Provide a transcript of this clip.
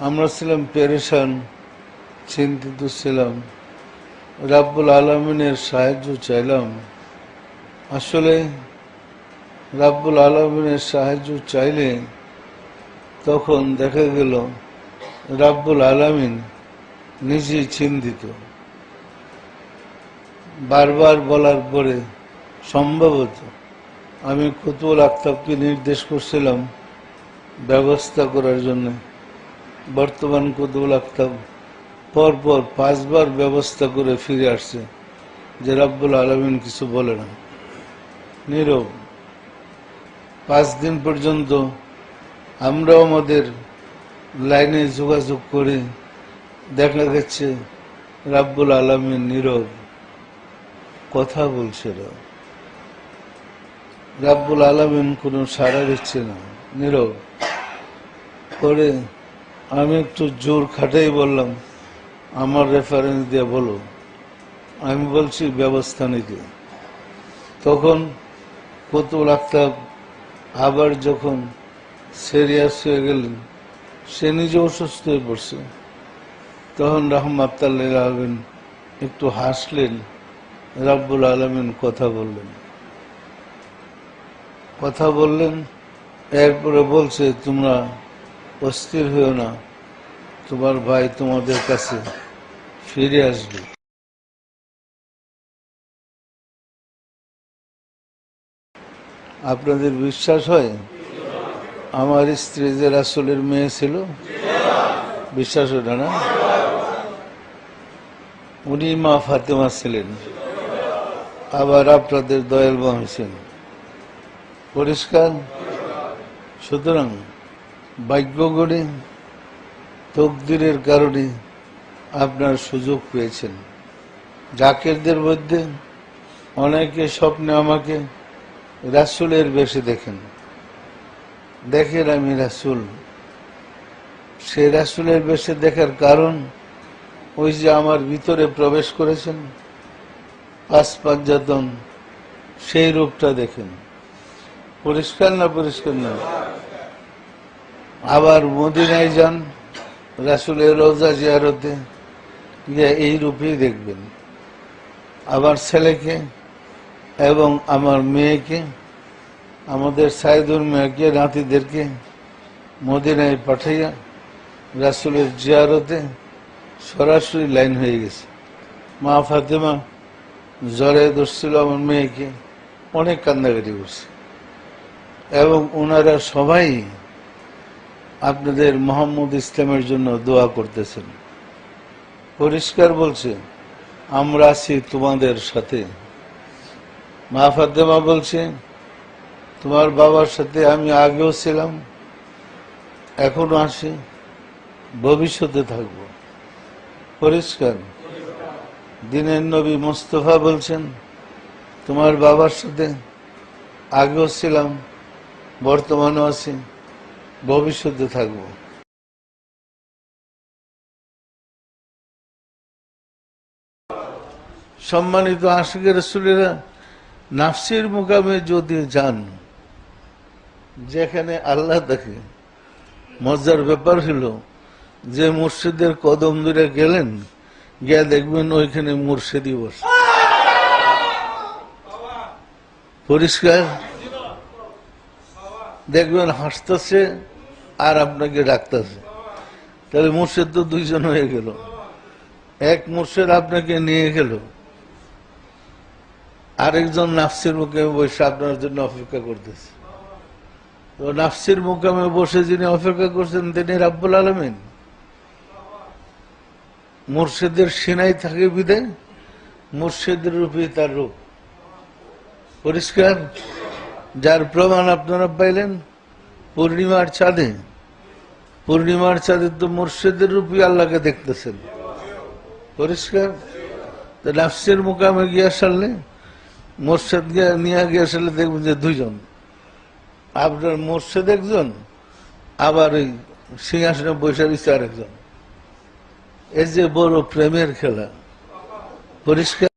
আমরা ছিলাম পেরেশান, চিন্তিত ছিলাম, রাব্বুল আলামিনের সাহায্য চাইলাম। আসলে রাব্বুল আলামিনের সাহায্য চাইলে তখন দেখা গেল রাব্বুল আলামিন নিজেই চিন্তিত। বারবার বলার পরে সম্ভবত আমি কুতুবুল আক্তাবকে নির্দেশ করছিলাম ব্যবস্থা করার জন্য। বর্তমান কুতুবুল আক্তাব পরপর 5 বার ব্যবস্থা করে ফিরে আসছে যে রাব্বুল আলামিন কিছু বলে না, নীরব। 5 দিন পর্যন্ত আমরাও আমাদের লাইনে যোগাযোগ করে দেখা গেছে রাব্বুল আলামিন নীরব, কথা বলছে না। রাব্বুল আলামিন কোনো সাড়া দিচ্ছে না, নীরব। পরে আমি একটু জোর খাটাই বললাম, আমার রেফারেন্স দিয়ে বলো। আমি বলছি ব্যবস্থা নিতে। তখন কুতুবুল আক্তাব আবার যখন সিরিয়াস হয়ে গেলেন, সে নিজে অসুস্থ হয়ে পড়ছে, তখন রাহমাতুল্লাহ আলাইহি একটু হাসলেন। রাব্বুল আলামিন কথা বললেন, এরপরে বলছে তোমরা অস্থির হয়েও না, তোমার ভাই তোমাদের কাছে ফিরে আসবে। আপনাদের বিশ্বাস হয়? আমার স্ত্রী যে রাসূলের মেয়ে ছিল, বিশ্বাস হয় না? উনি মা ফাতেমা ছিলেন, আবার আপনাদের দয়াল মা হয়েছেন। পরিষ্কার? সুতরাং ভাগ্য গড়ে তকদিরের কারণে আপনার সুযোগ পেয়েছেন। জাকেরদের মধ্যে অনেকে স্বপ্নে আমাকে রাসূলের বেশে দেখেন আমি রাসূল। সেই রাসূলের বেশে দেখার কারণ ওই যে আমার ভিতরে প্রবেশ করেছেন, 5 পাঞ্জাতন, সেই রূপটা দেখেন। পরিষ্কার না? পরিষ্কার না? আবার মদিনায় যান, রাসূলের রওজা জিয়ারতে গিয়ে এই রূপেই দেখবেন। আমার ছেলেকে এবং আমার মেয়েকে, আমাদের সাইদুর মেয়েকে, নাতিদেরকে মদিনায় পাঠাইয়া রাসূলের জিয়ারতে সরাসরি লাইন হয়ে গেছে। মা ফাতেমা জ্বরে ধরছিল আমার মেয়েকে, অনেক কান্নাকাটি করছে, এবং ওনারা সবাই আপনাদের মোহাম্মদ ইসলামের জন্য দোয়া করতেছেন। পরিষ্কার বলছে, আমরা আছি তোমাদের সাথে। মা ফাতেমা বলছে, তোমার বাবার সাথে আমি আগেও ছিলাম, এখনো আছি, ভবিষ্যতে থাকব। পরিষ্কার? দিনের নবী মুস্তাফা বলছেন, তোমার বাবার সাথে আগেও ছিলাম, বর্তমানেও আছি, ভবিষ্যতে থাকব। সম্মানিত আশিকের রাসূলেরা, নাফসির মুকামে যদি যান, যেখানে আল্লাহ দেখে, মজার ব্যাপার হলো যে মুর্শিদের কদম ধরে গেলেন, গিয়া দেখবেন ওইখানে মুর্শিদই বসে। পরিষ্কার? দেখবেন হাসতেছে আর আপনাকে ডাকতেছে। তাহলে মুর্শিদ তো 2 জন হয়ে গেল। এক মুর্শিদ আপনাকে নিয়ে গেল, আরেকজন নাফসির মুকামে বসে আপনার জন্য অপেক্ষা করতেছে। তো নাফসির মুকামে বসে যিনি অপেক্ষা করছেন তিনি রাব্বুল আলামিন। মুর্শিদের সিনাই থাকে বিদায় মুর্শিদের রূপে তার রূপ। পরিষ্কার? যার প্রমাণ আপনারা পাইলেন পূর্ণিমার চাঁদে। পূর্ণিমার চাঁদে তো মুর্শিদের রূপে আল্লাহকে দেখতেছেন। পরিষ্কার? তো নাফসির মুকামে গিয়া সারলে, মুর্শিদ নিয়ে গিয়ে আসলে দেখবেন যে 2 জন। আপনার মুর্শিদ একজন, আবার ওই সিংহাসনে বসে রয়েছে আরেকজন। এই যে বড় প্রেমের খেলা। পরিষ্কার?